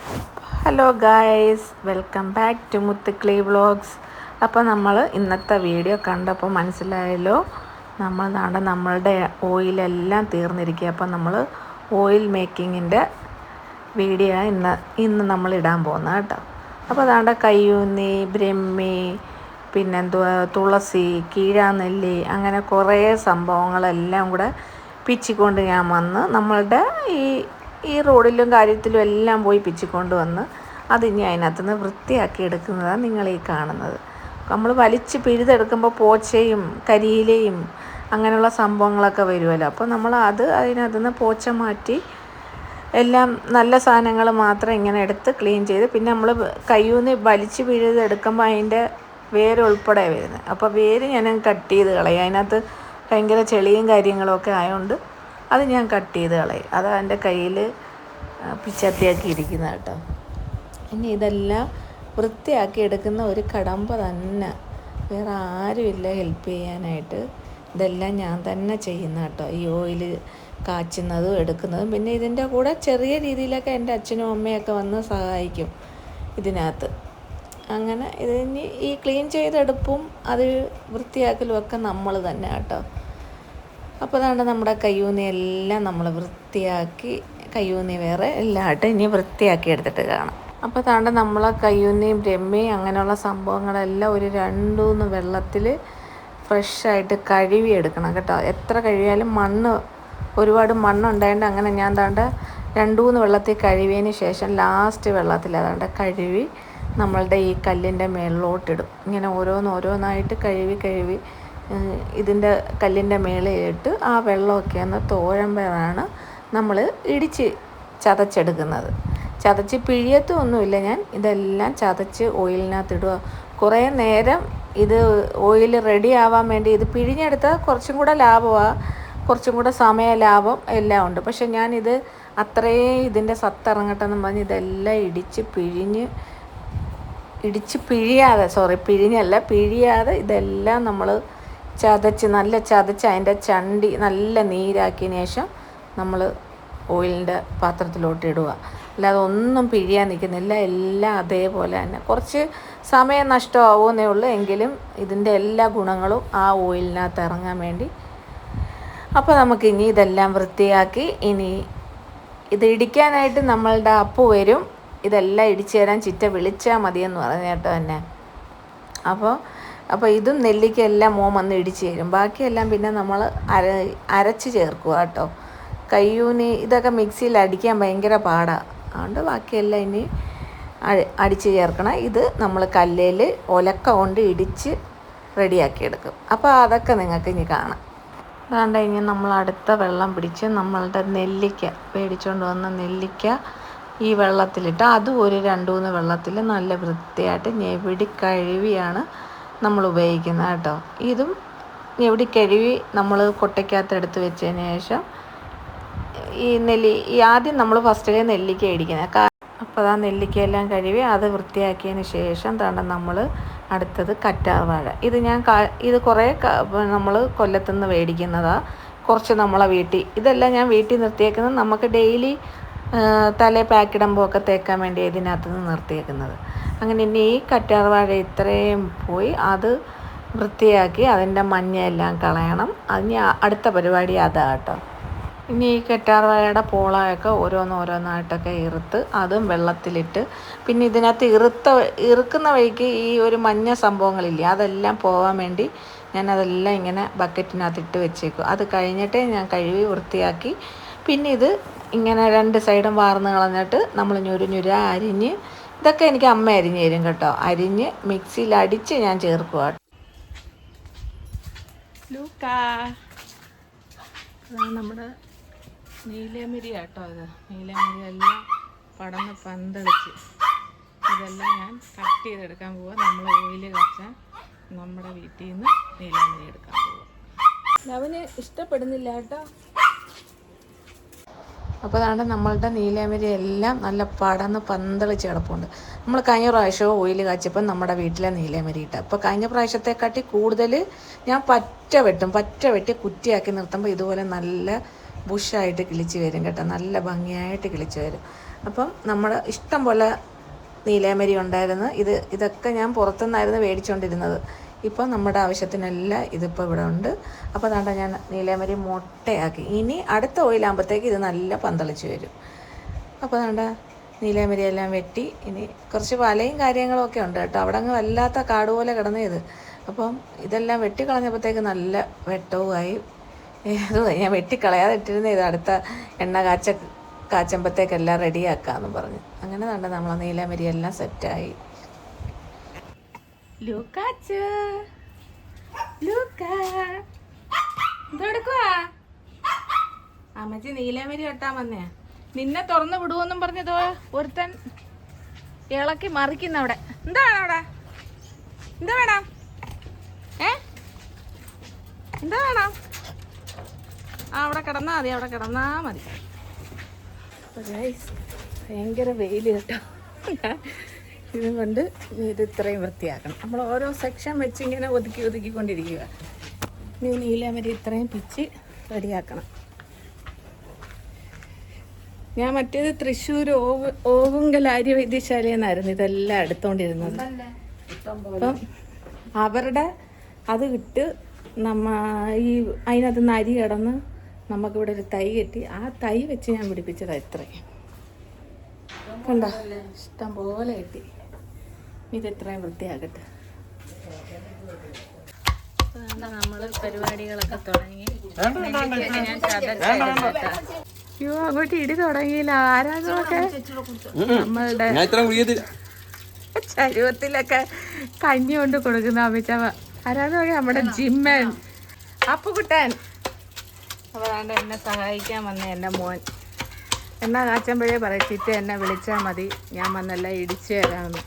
Hello guys, welcome back to Muthukli vlogs. അപ്പോൾ നമ്മൾ ഇന്നത്തെ വീഡിയോ കണ്ടപ്പോൾ മനസ്സിലായല്ലോ, നമ്മളുടെ ഓയിലെല്ലാം തീർന്നിരിക്കുക. അപ്പോൾ നമ്മൾ ഓയിൽ മേക്കിങ്ങിൻ്റെ വീഡിയോ ഇന്ന് നമ്മൾ ഇടാൻ പോകുന്നത് കേട്ടോ. അപ്പോൾ അതാണ്ട് കയ്യൂന്നി, ബ്രഹ്മി, പിന്നെന്തുവാ തുളസി, കീഴാനെല്ലി, അങ്ങനെ കുറേ സംഭവങ്ങളെല്ലാം കൂടെ പിച്ചിക്കൊണ്ട് ഞാൻ വന്ന് നമ്മളുടെ ഈ റോഡിലും കാര്യത്തിലും എല്ലാം പോയി പിച്ചിക്കൊണ്ട് വന്ന് അതിനി അതിനകത്തുനിന്ന് വൃത്തിയാക്കി എടുക്കുന്നതാണ് നിങ്ങൾ ഈ കാണുന്നത്. നമ്മൾ വലിച്ച് പിഴുതെടുക്കുമ്പോൾ പോച്ചയും കരിയിലയും അങ്ങനെയുള്ള സംഭവങ്ങളൊക്കെ വരുമല്ലോ. അപ്പോൾ നമ്മൾ അതിനകത്തുനിന്ന് പോച്ച മാറ്റി എല്ലാം നല്ല സാധനങ്ങൾ മാത്രം ഇങ്ങനെ എടുത്ത് ക്ലീൻ ചെയ്ത്, പിന്നെ നമ്മൾ കയ്യൂന്ന് വലിച്ച് പിഴുതെടുക്കുമ്പോൾ അതിൻ്റെ വേര് ഉൾപ്പെടെ വരുന്നത്. അപ്പോൾ വേര് ഞാൻ കട്ട് ചെയ്ത് കളയും. അതിനകത്ത് ഭയങ്കര ചെളിയും കാര്യങ്ങളൊക്കെ ആയതുകൊണ്ട് അത് ഞാൻ കട്ട് ചെയ്ത് കളയും. അത് എൻ്റെ കയ്യിൽ പിച്ചത്തിയാക്കി ഇരിക്കുന്ന കേട്ടോ. ഇനി ഇതെല്ലാം വൃത്തിയാക്കി എടുക്കുന്ന ഒരു കടമ്പ തന്നെ, വേറെ ആരുമില്ല ഹെൽപ്പ് ചെയ്യാനായിട്ട്. ഇതെല്ലാം ഞാൻ തന്നെ ചെയ്യുന്ന കേട്ടോ. ഈ ഓയിൽ കാച്ചുന്നതും എടുക്കുന്നതും, പിന്നെ ഇതിൻ്റെ കൂടെ ചെറിയ രീതിയിലൊക്കെ എൻ്റെ അച്ഛനും അമ്മയൊക്കെ വന്ന് സഹായിക്കും ഇതിനകത്ത്. അങ്ങനെ ഇതിന് ഈ ക്ലീൻ ചെയ്തെടുപ്പും അത് വൃത്തിയാക്കലും ഒക്കെ നമ്മൾ തന്നെ കേട്ടോ. അപ്പോൾ അതാണ്ട് നമ്മുടെ കയ്യൂന്നി എല്ലാം നമ്മൾ വൃത്തിയാക്കി, കയ്യൂന്നി വേറെ എല്ലാം ആയിട്ട് ഇനി വൃത്തിയാക്കി എടുത്തിട്ട് കാണാം. അപ്പോൾ അതാണ്ട് നമ്മളെ കയ്യൂന്നിയും ബ്രഹ്മിയും അങ്ങനെയുള്ള സംഭവങ്ങളെല്ലാം ഒരു 2-3 വെള്ളത്തിൽ ഫ്രഷായിട്ട് കഴുകി എടുക്കണം കേട്ടോ. എത്ര കഴുകിയാലും ഒരുപാട് മണ്ണുണ്ടായതുകൊണ്ട് അങ്ങനെ ഞാൻ താണ്ട് 2-3 വെള്ളത്തിൽ കഴുകിയതിന് ശേഷം ലാസ്റ്റ് വെള്ളത്തിൽ അതാണ്ട് കഴുകി നമ്മളുടെ ഈ കല്ലിൻ്റെ മേളിലോട്ടിടും. ഇങ്ങനെ ഓരോന്നായിട്ട് കഴുകി ഇതിൻ്റെ കല്ലിൻ്റെ മേളിലിട്ട് ആ വെള്ളമൊക്കെ ഒന്ന് തോഴുമ്പോഴാണ് നമ്മൾ ഇടിച്ച് ചതച്ചെടുക്കുന്നത്. ചതച്ച് പിഴിയത്തൊന്നുമില്ല, ഞാൻ ഇതെല്ലാം ചതച്ച് ഓയിലിനകത്തിടുക. കുറേ നേരം ഇത് ഓയിൽ റെഡി ആവാൻ വേണ്ടി ഇത് പിഴിഞ്ഞെടുത്താൽ കുറച്ചും കൂടെ ലാഭമാണ്, കുറച്ചും കൂടെ സമയ ലാഭം എല്ലാം ഉണ്ട്. പക്ഷെ ഞാനിത് അത്രയും ഇതിൻ്റെ സത്തിറങ്ങട്ടെന്നും പറഞ്ഞ് ഇതെല്ലാം പിഴിയാതെ ഇതെല്ലാം നമ്മൾ ചതച്ച് അതിൻ്റെ ചണ്ടി നല്ല നീരാക്കിയതിന് ശേഷം നമ്മൾ ഓയിലിൻ്റെ പാത്രത്തിലോട്ട് ഇടുക. അല്ലാതെ ഒന്നും പിഴിയാൻ നിൽക്കുന്നില്ല, എല്ലാം അതേപോലെ തന്നെ. കുറച്ച് സമയം നഷ്ടമാവുമെന്നേ ഉള്ളൂ, എങ്കിലും ഇതിൻ്റെ എല്ലാ ഗുണങ്ങളും ആ ഓയിലിനകത്ത് ഇറങ്ങാൻ വേണ്ടി. അപ്പോൾ നമുക്കിനി ഇതെല്ലാം വൃത്തിയാക്കി, ഇനി ഇത് ഇടിക്കാനായിട്ട് നമ്മളുടെ അപ്പു വരും. ഇതെല്ലാം ഇടിച്ചു തരാൻ ചിറ്റ വിളിച്ചാൽ മതിയെന്ന് പറഞ്ഞ കേട്ടോ എന്നെ. അപ്പോൾ ഇതും നെല്ലിക്കെല്ലാം മോൻ വന്ന് ഇടിച്ച് തരും. ബാക്കിയെല്ലാം പിന്നെ നമ്മൾ അരച്ച് ചേർക്കുക കേട്ടോ. കയ്യൂന്നി ഇതൊക്കെ മിക്സിയിൽ അടിക്കാൻ ഭയങ്കര പാടാണ്, അതുകൊണ്ട് ബാക്കിയെല്ലാം ഇനി അടിച്ച് ചേർക്കണം. ഇത് നമ്മൾ കല്ലിൽ ഒലക്ക കൊണ്ട് ഇടിച്ച് റെഡിയാക്കിയെടുക്കും. അപ്പോൾ അതൊക്കെ നിങ്ങൾക്ക് ഇനി കാണാം. അതുകൊണ്ട് ഇനി നമ്മൾ അടുത്ത വെള്ളം പിടിച്ച് നമ്മളുടെ നെല്ലിക്ക മേടിച്ചുകൊണ്ട് വന്ന നെല്ലിക്ക ഈ വെള്ളത്തിലിട്ട് അതും ഒരു 2-3 വെള്ളത്തിൽ നല്ല വൃത്തിയായിട്ട് ഞെവിടി കഴുകിയാണ് നമ്മൾ ഉപയോഗിക്കുന്നത് കേട്ടോ. ഇതും ഞെവിടി കഴുകി നമ്മൾ കൊട്ടയ്ക്കകത്ത് എടുത്ത് വെച്ചതിന് ശേഷം ഈ ആദ്യം നമ്മൾ ഫസ്റ്റിലെ നെല്ലിക്ക ഇടിക്കുന്നത്. അപ്പോൾ ആ നെല്ലിക്കയെല്ലാം കഴുകി അത് വൃത്തിയാക്കിയതിന് ശേഷം നമ്മൾ അടുത്തത് കറ്റാർവാഴ. ഇത് കുറേ നമ്മൾ കൊല്ലത്തുനിന്ന് മേടിക്കുന്നതാണ്, കുറച്ച് നമ്മളെ ഇതെല്ലാം ഞാൻ വീട്ടിൽ നിർത്തിയേക്കുന്നത് നമുക്ക് ഡെയിലി തലേ പാക്കിടുമ്പോൾ ഒക്കെ തേക്കാൻ വേണ്ടി ഇതിനകത്ത് നിന്ന് നിർത്തിയേക്കുന്നത്. അങ്ങനെ ഇനി ഈ കറ്റാർവാഴ ഇത്രയും പോയി അത് വൃത്തിയാക്കി അതിൻ്റെ മഞ്ഞയെല്ലാം കളയണം. അതിന് അടുത്ത പരിപാടി അതാണ് കേട്ടോ. ഇനി ഈ കറ്റാർവാഴയുടെ പോളയൊക്കെ ഓരോന്നായിട്ടൊക്കെ ഇറുത്ത് അതും വെള്ളത്തിലിട്ട്, പിന്നെ ഇതിനകത്ത് ഇറുക്കുന്ന വഴിക്ക് ഈ ഒരു മഞ്ഞ സംഭവങ്ങളില്ലേ അതെല്ലാം പോകാൻ വേണ്ടി ഞാനതെല്ലാം ഇങ്ങനെ ബക്കറ്റിനകത്തിട്ട് വെച്ചേക്കും. അത് കഴിഞ്ഞിട്ടേ ഞാൻ കഴുകി വൃത്തിയാക്കി, പിന്നെ ഇത് ഇങ്ങനെ 2 സൈഡും വാർന്ന് കളഞ്ഞിട്ട് നമ്മൾ ഞുര അരിഞ്ഞ്, ഇതൊക്കെ എനിക്ക് അമ്മ അരിഞ്ഞ് തരും കേട്ടോ. അരിഞ്ഞ് മിക്സിയിൽ അടിച്ച് ഞാൻ ചേർക്കുക. നമ്മുടെ നീലമിരി കേട്ടോ. ഇത് നീലമിരി എല്ലാം പടന്ന് പന്തളിച്ച് ഇതെല്ലാം ഞാൻ കട്ട് ചെയ്തെടുക്കാൻ പോവുക. നമ്മൾ ഓയിൽ കാച്ചാൻ നമ്മുടെ വീട്ടിൽ നിന്ന് നീലമിരി എടുക്കാൻ പോവുക. അവന് ഇഷ്ടപ്പെടുന്നില്ല കേട്ടോ. അപ്പോൾ അതാണ് നമ്മളുടെ നീലമിരി എല്ലാം നല്ല പടന്ന് പന്തളിച്ച് കിടപ്പുണ്ട്. നമ്മൾ കഴിഞ്ഞ പ്രാവശ്യവും ഓയിൽ കാച്ചപ്പോൾ നമ്മുടെ വീട്ടിലെ നീലമിരി ഇട്ട. അപ്പോൾ കഴിഞ്ഞ പ്രാവശ്യത്തെക്കാട്ടി കൂടുതൽ ഞാൻ പറ്റ വെട്ടി കുറ്റിയാക്കി നിർത്തുമ്പോൾ ഇതുപോലെ നല്ല ബുഷായിട്ട് കിളിച്ച് വരും കേട്ടോ. നല്ല ഭംഗിയായിട്ട് കിളിച്ച് വരും. അപ്പം നമ്മൾ ഇഷ്ടം പോലെ നീലയമരി ഉണ്ടായിരുന്നു. ഇതൊക്കെ ഞാൻ പുറത്തുനിന്നായിരുന്നു മേടിച്ചുകൊണ്ടിരുന്നത്. ഇപ്പം നമ്മുടെ ആവശ്യത്തിനെല്ലാം ഇതിപ്പോൾ ഇവിടെ ഉണ്ട്. അപ്പോൾ അതാണ്ട് ഞാൻ നീലയമരി മുട്ടയാക്കി. ഇനി അടുത്ത ഓയിലാകുമ്പോഴത്തേക്ക് ഇത് നല്ല പന്തളിച്ച് വരും. അപ്പോൾ അതാണ്ട് നീലയമരി എല്ലാം വെട്ടി. ഇനി കുറച്ച് വലയും കാര്യങ്ങളും ഒക്കെ ഉണ്ട് കേട്ടോ. അവിടെ അങ്ങ് വല്ലാത്ത കാട് പോലെ കിടന്നു ഇത്. അപ്പം ഇതെല്ലാം വെട്ടിക്കളഞ്ഞപ്പോഴത്തേക്ക് നല്ല വെട്ടവുമായി. ഞാൻ വെട്ടിക്കളയാതെ ഇട്ടിരുന്ന ഇത് അടുത്ത എണ്ണ കാച്ചുമ്പോഴത്തേക്കെല്ലാം റെഡിയാക്കാമെന്ന് പറഞ്ഞു. അങ്ങനെ കണ്ട നമ്മളെ നീലമരി എല്ലാം സെറ്റായി. എന്തെടുക്കുവാ? അമ്മച്ചി നീലമരി വെട്ടാൻ വന്നേ. നിന്നെ തുറന്ന് വിടുവെന്നും പറഞ്ഞതോ ഒരുത്തൻ ഇളക്കി മറിക്കുന്ന അവിടെ. എന്താണ് അവിടെ? എന്താ വേണം? എന്താ വേണം? അവിടെ കിടന്നാ മതി, അവിടെ കിടന്നാ മതി. ഭയങ്കര വെയിൽ കേട്ടോ. ഇതുകൊണ്ട് ഇത് ഇത്രയും വൃത്തിയാക്കണം. നമ്മൾ ഓരോ സെക്ഷൻ വെച്ച് ഇങ്ങനെ ഒതുക്കിക്കൊണ്ടിരിക്കുക. ഇനി നീലമരി ഇത്രയും പിച്ച് റെഡിയാക്കണം. ഞാൻ മറ്റേത് തൃശ്ശൂർ ഓവുങ്കൽ ആര്യ വൈദ്യശാലയിൽ നിന്നായിരുന്നു ഇതെല്ലാം എടുത്തോണ്ടിരുന്നത്. അപ്പം അവരുടെ അത് ഇട്ട് അതിനകത്ത് നിന്ന് അരി കിടന്ന് നമുക്കിവിടെ ഒരു തൈ കെട്ടി ആ തൈ വെച്ച് ഞാൻ പിടിപ്പിച്ചതാണ് ഇത്രയും. കണ്ടോ, ഇഷ്ടം പോലെ കെട്ടി. ഇത് ഇത്രയും വൃത്തിയാക്കട്ടെ. നമ്മൾ പരിപാടികളൊക്കെ തുടങ്ങി. അയ്യോ, അങ്ങോട്ട് ഇടി തുടങ്ങിയില്ല. ആരാധനൊക്കെ നമ്മളുടെ ചരുവത്തിലൊക്കെ കഞ്ഞി കൊണ്ട് കൊടുക്കുന്ന അമ്മച്ചവ. ആരാധനൊക്കെ നമ്മുടെ ജിമ്മൻ അപ്പുകുട്ടൻ. അപ്പോൾ അതുകൊണ്ട് എന്നെ സഹായിക്കാൻ വന്ന എൻ്റെ മോൻ. എണ്ണ കാച്ചുമ്പോഴേ പറയും, ചിറ്റ എന്നെ വിളിച്ചാൽ മതി, ഞാൻ വന്നെല്ലാം ഇടിച്ചു തരാമെന്ന്.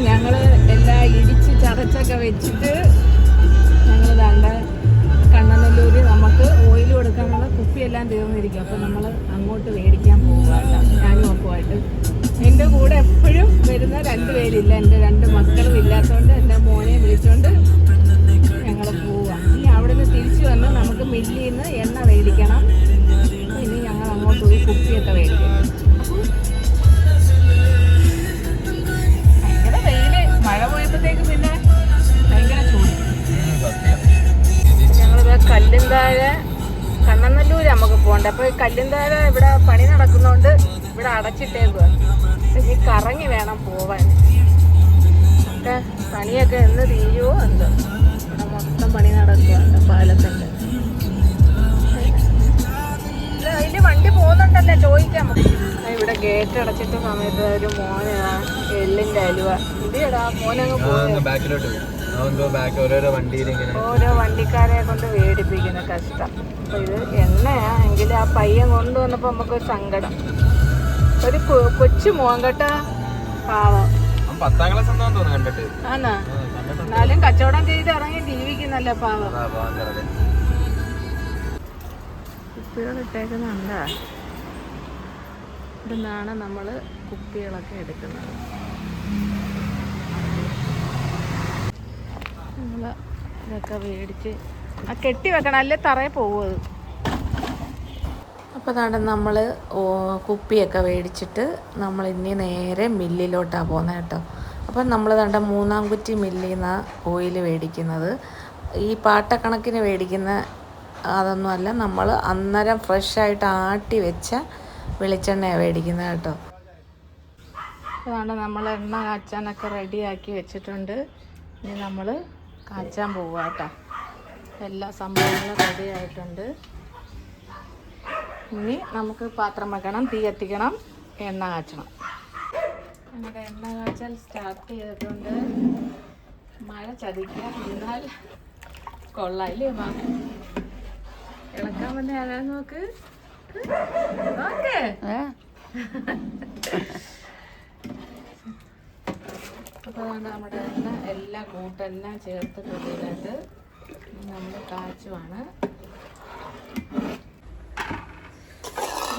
ഞങ്ങൾ എല്ലാം ഇടിച്ച് ചതച്ചൊക്കെ വെച്ചിട്ട് ഞങ്ങൾ ദാണ്ട കണ്ണനല്ലൂർ നമുക്ക് ഓയിൽ കൊടുക്കാനുള്ള കുപ്പിയെല്ലാം തീർന്നിരിക്കും. അപ്പോൾ നമ്മൾ അങ്ങോട്ട് മേടിക്കാൻ പോവുക. ഞാനും ഒപ്പമായിട്ട്. എൻ്റെ കൂടെ എപ്പോഴും വരുന്ന 2 പേരില്ല. എൻ്റെ 2 മക്കളും ഇല്ലാത്തതുകൊണ്ട് എൻ്റെ മോനെ വിളിച്ചുകൊണ്ട് ഞങ്ങൾ പോവുക. ഇനി അവിടെ നിന്ന് തിരിച്ചു വന്ന് നമുക്ക് മില്ലിൽ നിന്ന് എണ്ണ മേടിക്കണം. ഇനി ഞങ്ങൾ അങ്ങോട്ട് പോയി കുപ്പിയൊക്കെ മേടിക്കണം. ഭയങ്കര വെയിൽ. മഴ പോയപ്പോഴത്തേക്ക് പിന്നെ ഭയങ്കര ചൂട്. ഞങ്ങളിത് കല്ലുംതാഴെ കണ്ണനല്ലൂര് നമുക്ക് പോകണ്ട. അപ്പോൾ കല്ലുംതാഴെ ഇവിടെ പണി നടക്കുന്നതുകൊണ്ട് ഇവിടെ അടച്ചിട്ടേക്കുക. ഇനി കറങ്ങി വേണം പോവാൻ. ഒക്കെ പണിയൊക്കെ എന്ന് തീരുവോ എന്തോ. ഇവിടെ മൊത്തം പണി നടക്കുകയാണ് പാലത്തിൻ്റെ. അതിൽ വണ്ടി പോകുന്നുണ്ടല്ലേ, ചോദിക്കാം. ഇവിടെ ഗേറ്റ് അടച്ചിട്ട സമയത്ത് ഒരു മോന് എള്ളിൻ്റെ അലുവ ഇടിയടാ മോനങ്ങ് പോകും. ഓരോ വണ്ടിക്കാരെ കൊണ്ട് മേടിപ്പിക്കുന്ന കഷ്ടം. അപ്പൊ ഇത് എണ്ണയാ എങ്കിലും ആ പയ്യൻ കൊണ്ടുവന്നപ്പോ നമുക്കൊരു സങ്കടം. ഒരു കൊച്ചു മോൻ കേട്ടാ, പാവം. ആന്നാ, എന്നാലും കച്ചവടം ചെയ്ത് ഇറങ്ങി ജീവിക്കുന്നല്ലേ പാവം. കുപ്പികളിട്ടേക്കുന്നുണ്ടാ. ഇവിടുന്നാണ് നമ്മൾ കുപ്പികളൊക്കെ എടുക്കുന്നത്. നമ്മൾ ഇതൊക്കെ മേടിച്ച് കെട്ടി വെക്കണം, അല്ലേ തറയിൽ പോകും. അപ്പോൾ അതാണ് നമ്മൾ കുപ്പിയൊക്കെ മേടിച്ചിട്ട് നമ്മൾ ഇനി നേരെ മില്ലിലോട്ടാണ് പോകുന്നത് കേട്ടോ. അപ്പം നമ്മൾ ദാണ്ട 3-ാം കുറ്റി മില്ലിൽ നിന്നാണ് ഓയിൽ മേടിക്കുന്നത്. ഈ പാട്ടക്കണക്കിന് മേടിക്കുന്ന അതൊന്നുമല്ല, നമ്മൾ അന്നേരം ഫ്രഷായിട്ട് ആട്ടി വെച്ച വെളിച്ചെണ്ണയാണ് മേടിക്കുന്നത് കേട്ടോ. അതാണ് നമ്മൾ എണ്ണ കാച്ചാനൊക്കെ റെഡിയാക്കി വെച്ചിട്ടുണ്ട്. ഇനി നമ്മൾ കാച്ചാൻ പോവുക കേട്ടോ. എല്ലാ സംഭവങ്ങളും റെഡി ആയിട്ടുണ്ട്. ഇനി നമുക്ക് പാത്രം വെക്കണം, തീ കത്തിക്കണം, എണ്ണ കാച്ചണം. അങ്ങനെ എണ്ണ കാച്ചാൽ സ്റ്റാർട്ട് ചെയ്തിട്ടുണ്ട്. മഴ ചതിക്കാൻ എന്നാൽ കൊള്ളാല്ലേ. ഇളക്കാൻ വന്ന ആരാ നോക്ക്. അപ്പോൾ നമ്മുടെ എണ്ണ എല്ലാ കൂട്ടെല്ലാം ചേർത്ത് കൊണ്ടിട്ട് നമ്മൾ കാച്ചുവാണ്.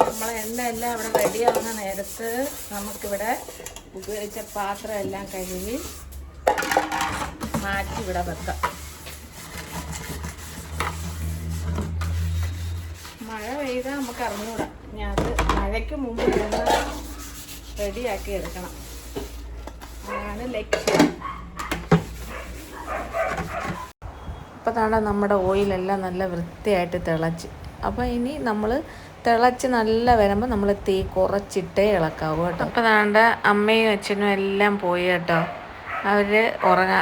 നമ്മളെ എണ്ണ എല്ലാം ഇവിടെ റെഡിയാവുന്ന നേരത്ത് നമുക്കിവിടെ ഉപയോഗിച്ച പാത്രം എല്ലാം കഴുകി മാറ്റി ഇവിടെ വെക്കാം. മഴ പെയ്താൽ നമുക്ക് അറിഞ്ഞൂടാ. ഞാൻ അത് മഴയ്ക്ക് മുമ്പ് എല്ലാം റെഡിയാക്കി എടുക്കണം. അതാണ് ലക്ഷ്യം. അപ്പോൾ താണ്ട നമ്മുടെ ഓയിലെല്ലാം നല്ല വൃത്തിയായിട്ട് തിളച്ച്. അപ്പോൾ ഇനി നമ്മൾ തിളച്ച് നല്ല വരുമ്പോൾ നമ്മൾ തീ കുറച്ചിട്ടേ ഇളക്കാവൂ കേട്ടോ. അപ്പോൾ താണ്ട അമ്മയും അച്ഛനും എല്ലാം പോയി കേട്ടോ.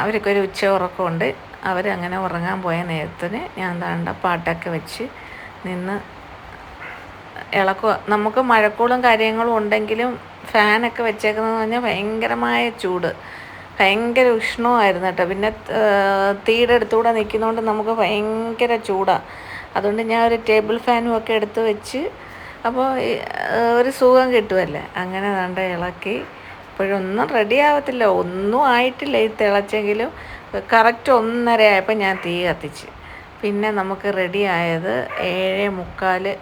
അവർക്കൊരു ഉച്ച ഉറക്കമുണ്ട്. അവരങ്ങനെ ഉറങ്ങാൻ പോയ നേരത്തിന് ഞാൻ താണ്ട പാട്ടൊക്കെ വെച്ച് നിന്ന് ഇളക്കുക. നമുക്ക് മഴക്കോളും കാര്യങ്ങളും ഉണ്ടെങ്കിലും ഫാനൊക്കെ വെച്ചേക്കുന്നതെന്ന് പറഞ്ഞാൽ ഭയങ്കരമായ ചൂട്, ഭയങ്കര ഉഷ്ണമായിരുന്നു കേട്ടോ. പിന്നെ തീയുടെ അടുത്തുകൂടെ നിൽക്കുന്നതുകൊണ്ട് നമുക്ക് ഭയങ്കര ചൂടാണ്. അതുകൊണ്ട് ഞാൻ ഒരു ടേബിൾ ഫാനും ഒക്കെ എടുത്ത് വെച്ച്, അപ്പോൾ ഒരു സുഖം കിട്ടുമല്ലേ. അങ്ങനെ വേണ്ട ഇളക്കി. ഇപ്പോഴൊന്നും റെഡി ആവത്തില്ല, ഒന്നും ആയിട്ടില്ല. ഈ തിളച്ചെങ്കിലും കറക്റ്റ് 1:30 ആയപ്പോൾ ഞാൻ തീ കത്തിച്ച്. പിന്നെ നമുക്ക് റെഡി ആയത് 7:45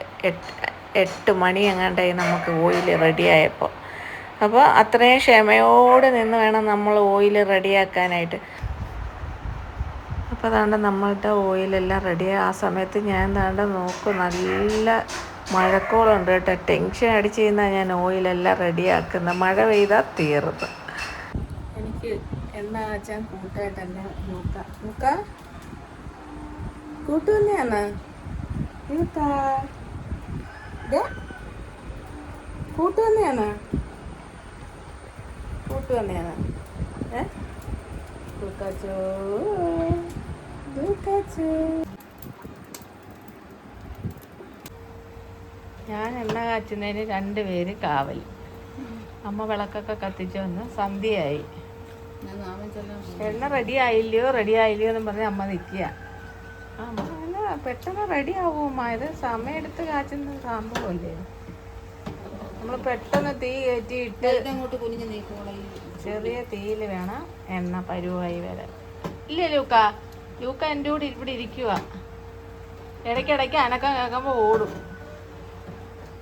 8 മണി എങ്ങാണ്ടായി നമുക്ക് ഓയിൽ റെഡി ആയപ്പോൾ. അപ്പോൾ അത്രയും ക്ഷമയോടെ നിന്ന് വേണം നമ്മൾ ഓയിൽ റെഡിയാക്കാനായിട്ട്. അപ്പോൾ അതാണ്ട് നമ്മളുടെ ഓയിലെല്ലാം റെഡിയായി. ആ സമയത്ത് ഞാൻ താണ്ട നോക്കും, നല്ല മഴക്കോളുണ്ട് കേട്ടോ. ടെൻഷൻ അടിച്ച് കഴിഞ്ഞാൽ ഞാൻ ഓയിലെല്ലാം റെഡിയാക്കുന്നത്. മഴ പെയ്താൽ തീർന്നു. എനിക്ക് എന്താ വെച്ചാൽ കൂട്ടായിട്ട് തന്നെ നോക്ക കൂട്ടു തന്നെയാണ് കൂട്ടു തന്നെയാണ് കൂട്ടു തന്നെയാണ് ഞാൻ എണ്ണ കാച്ചുന്നതിന് 2 പേര് കാവൽ. അമ്മ വിളക്കൊക്കെ കത്തിച്ച് വന്ന് സന്ധ്യയായി. എണ്ണ റെഡി ആയില്ലയോ എന്നും പറഞ്ഞ് അമ്മ നിൽക്കുക. അമ്മ പെട്ടെന്ന് റെഡി ആവുമ്മ. ഇത് സമയമെടുത്ത് കാച്ചുന്ന സംഭവമല്ലേ. നമ്മൾ പെട്ടെന്ന് തീ കയറ്റിയിട്ട് ചെറിയ തീയിൽ വേണം എണ്ണ പരുവായി വരാൻ. ഇല്ല ലൂക്ക എൻ്റെ കൂടെ ഇവിടെ ഇരിക്കുക. ഇടയ്ക്കിടയ്ക്ക് അനക്കം കേൾക്കുമ്പോൾ ഓടും.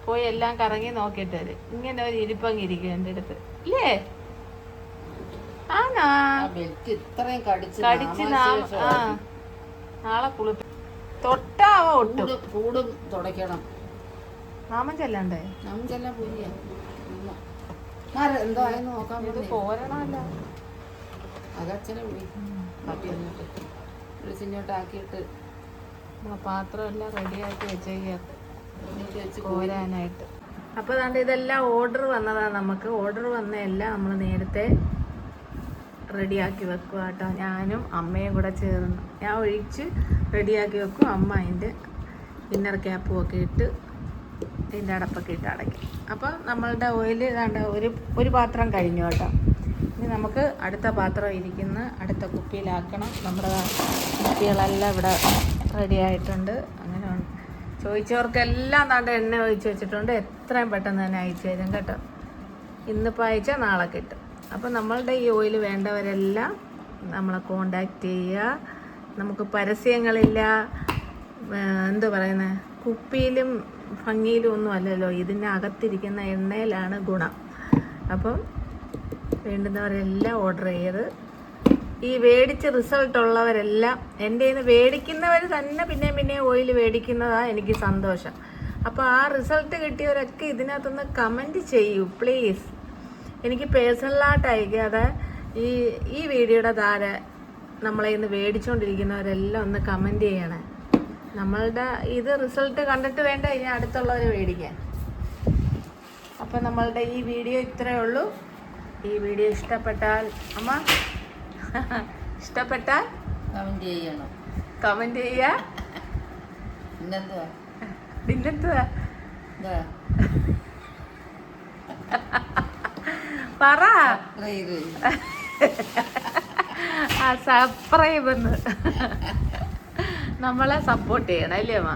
പോയി എല്ലാം കറങ്ങി നോക്കിയിട്ട് വരും. ഇങ്ങനെ ഒരു ഇരിപ്പങ്ങ് ഇരിക്കും എൻ്റെ അടുത്ത്. ഇല്ലേ? ആണാ കടിച്ച് നാളെ കുളിപ്പി തൊട്ടാവ ഒട്ടും കൂടും തുടയ്ക്കണം. നാമം ചെല്ലണ്ടേ? നാമം ചെല്ലാൻ പോയി ഇത് പോരണല്ലോ. അതച്ഛനെ വിളിച്ചിങ്ങോട്ടാക്കിയിട്ട് പാത്രമെല്ലാം റെഡിയാക്കി വെച്ചേക്ക് കോരാനായിട്ട്. അപ്പോൾ അതുകൊണ്ട് ഇതെല്ലാം ഓർഡർ വന്നതാണ്. നമുക്ക് ഓർഡർ വന്ന എല്ലാം നമ്മൾ നേരത്തെ റെഡിയാക്കി വെക്കുക കേട്ടോ. ഞാനും അമ്മയും കൂടെ ചേർന്ന് ഞാൻ ഒഴിച്ച് റെഡിയാക്കി വെക്കും. അമ്മ അതിൻ്റെ ഇന്നർ ക്യാപ്പും ഒക്കെ ഇട്ട് ഇതിൻ്റെ അടപ്പൊക്കെ ഇട്ട് അടയ്ക്കും. അപ്പോൾ നമ്മളുടെ ഓയിൽ ഇതാണ്ട് ഒരു പാത്രം കഴിഞ്ഞു കേട്ടോ. ഇനി നമുക്ക് അടുത്ത പാത്രം ഇരിക്കുന്ന അടുത്ത കുപ്പിയിലാക്കണം. നമ്മുടെ കുപ്പികളെല്ലാം ഇവിടെ റെഡി ആയിട്ടുണ്ട്. അങ്ങനെ ചോദിച്ചവർക്കെല്ലാം താണ്ട് എണ്ണ ഒഴിച്ച് വെച്ചിട്ടുണ്ട്. എത്രയും പെട്ടെന്ന് തന്നെ അയച്ചു തരും കേട്ടോ. ഇന്നിപ്പോൾ അയച്ചാൽ നാളെ കിട്ടും. അപ്പോൾ നമ്മളുടെ ഈ ഓയിൽ വേണ്ടവരെല്ലാം നമ്മളെ കോണ്ടാക്ട് ചെയ്യുക. നമുക്ക് പരസ്യങ്ങളില്ല, എന്താ പറയുന്നത്, കുപ്പിയിലും ഭംഗിയിലും ഒന്നും അല്ലല്ലോ, ഇതിനകത്തിരിക്കുന്ന എണ്ണയിലാണ് ഗുണം. അപ്പം വേണ്ടുന്നവരെല്ലാം ഓർഡർ ചെയ്ത് ഈ മേടിച്ച് റിസൾട്ട് ഉള്ളവരെല്ലാം എൻ്റെ കയ്യിൽ നിന്ന് മേടിക്കുന്നവർ തന്നെ പിന്നെ ഓയിൽ മേടിക്കുന്നതാണ് എനിക്ക് സന്തോഷം. അപ്പോൾ ആ റിസൾട്ട് കിട്ടിയവരൊക്കെ ഇതിനകത്തൊന്ന് കമൻറ്റ് ചെയ്യൂ പ്ലീസ്. എനിക്ക് പേഴ്സണലായിട്ട് അയക്കാതെ ഈ വീഡിയോയുടെ താഴെ നമ്മളെ ഇന്ന് മേടിച്ചുകൊണ്ടിരിക്കുന്നവരെല്ലാം ഒന്ന് കമൻറ്റ് ചെയ്യണേ. നമ്മളുടെ ഇത് റിസൾട്ട് കണ്ടിട്ട് വേണ്ട ഇനി അടുത്തുള്ളവർ മേടിക്കാൻ. അപ്പം നമ്മളുടെ ഈ വീഡിയോ ഇത്രയേ ഉള്ളൂ. ഈ വീഡിയോ ഇഷ്ടപ്പെട്ടാൽ ഇഷ്ടപ്പെട്ടാൽ കമൻറ്റ് ചെയ്യുക. പിന്നെന്തുവാ പറ. സബ്സ്ക്രൈബ് നമ്മളെ സപ്പോർട്ട് ചെയ്യണം അല്ലേ അമ്മ?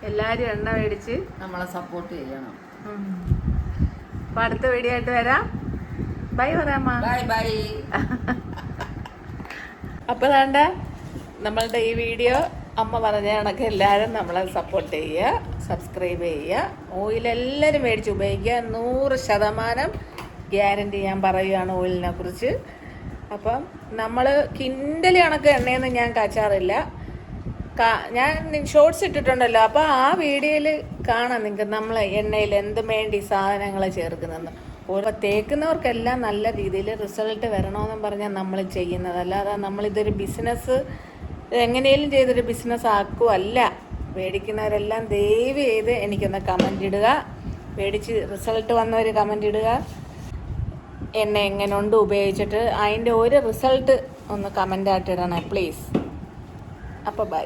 എല്ലാരും എണ്ണ മേടിച്ച് നമ്മളെ സപ്പോർട്ട് ചെയ്യണം. അപ്പൊ അടുത്ത വീഡിയോ ആയിട്ട് വരാം. ബൈ പറയാമ്മ. ബൈ. അപ്പൊ വേണ്ട നമ്മളുടെ ഈ വീഡിയോ അമ്മ പറഞ്ഞ കണക്ക് എല്ലാവരും നമ്മളെ സപ്പോർട്ട് ചെയ്യുക, സബ്സ്ക്രൈബ് ചെയ്യുക. ഓയിലെല്ലാവരും മേടിച്ച് ഉപയോഗിക്കുക. 100% ഗ്യാരണ്ടി ഞാൻ പറയുകയാണ് ഓയിലിനെ കുറിച്ച്. അപ്പം നമ്മൾ കിൻഡൽ കണക്ക് എണ്ണയൊന്നും ഞാൻ കാച്ചാറില്ല. ഞാൻ ഷോർട്സ് ഇട്ടിട്ടുണ്ടല്ലോ, അപ്പോൾ ആ വീഡിയോയിൽ കാണാം നിങ്ങൾക്ക് നമ്മൾ എണ്ണയിൽ എന്ത് വേണ്ടി സാധനങ്ങൾ ചേർക്കുന്നതെന്ന്. ഓരോ തേക്കുന്നവർക്കെല്ലാം നല്ല രീതിയിൽ റിസൾട്ട് വരണമെന്നും പറഞ്ഞാൽ നമ്മൾ ചെയ്യുന്നത്, അല്ലാതെ നമ്മളിതൊരു ബിസിനസ് എങ്ങനെയും ചെയ്തൊരു ബിസിനസ് ആക്കുമല്ല. മേടിക്കുന്നവരെല്ലാം ദയവ് ചെയ്ത് എനിക്കൊന്ന് കമൻ്റ് ഇടുക, മേടിച്ച് റിസൾട്ട് വന്നവർ കമൻ്റ് ഇടുക. എണ്ണ എങ്ങനെയുണ്ട് ഉപയോഗിച്ചിട്ട് അതിൻ്റെ ഒരു റിസൾട്ട് ഒന്ന് കമൻ്റായിട്ട് ഇടണേ പ്ലീസ്. അപ്പോൾ ബൈ.